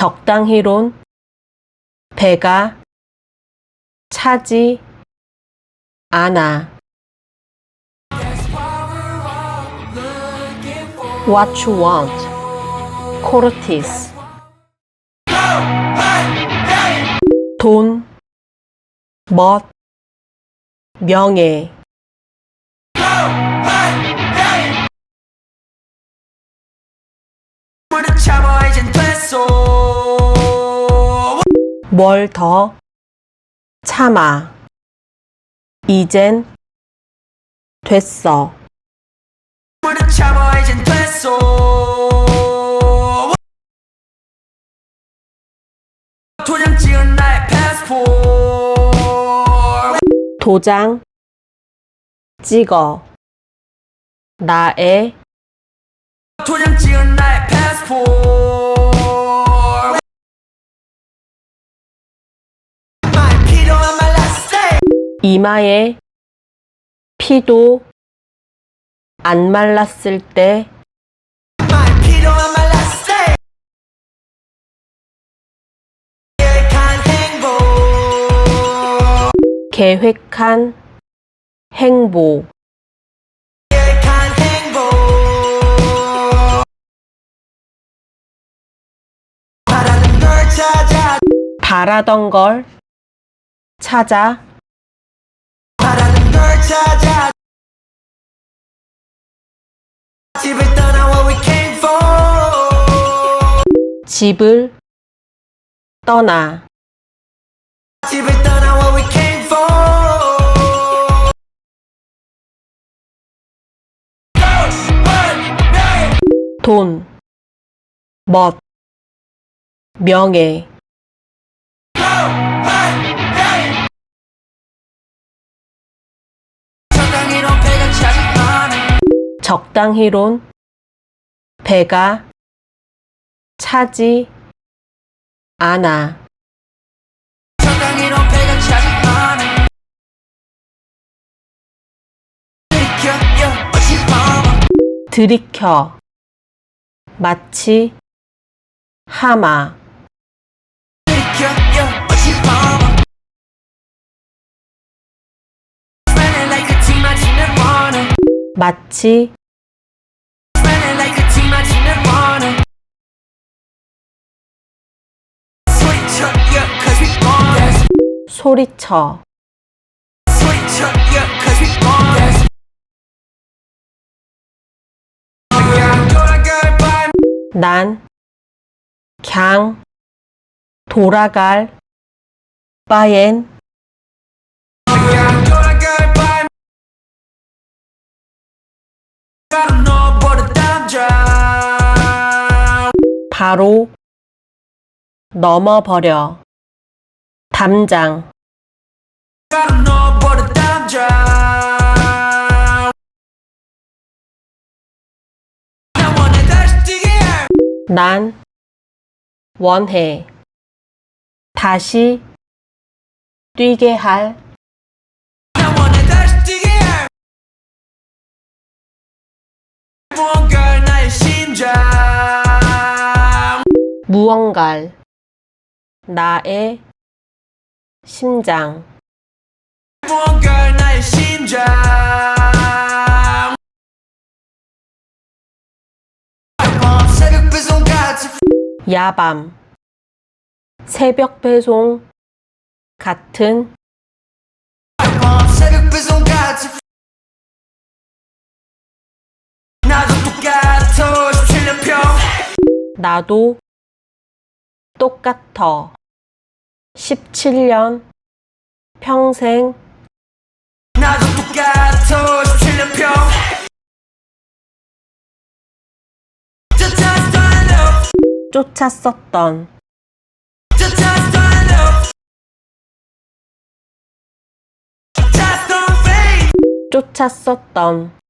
적당히론 배가 차지 않아. What you want? 코르티스. 돈, 멋, 명예. 뭘 더 참아. 이젠 됐어. 도장 찍어. 나의 이마에 피도 안 말랐을 때 계획한 행복. 바라던 걸 찾아. 집을 떠나. 돈, 멋, 명예. 적당히론 배가 차지 않아. 들이켜. 마치 하마. 마치 소리쳐. 난 걍 돌아갈 바엔 바로 넘어버려. 담장. 난 원해. 다시 뛰게 할 무언갈 나의 심장. 야밤 새벽 배송 같은 나도 똑같아. 17년 평생 나도 똑같아. 17년 평 쫓았었던 쫓았었던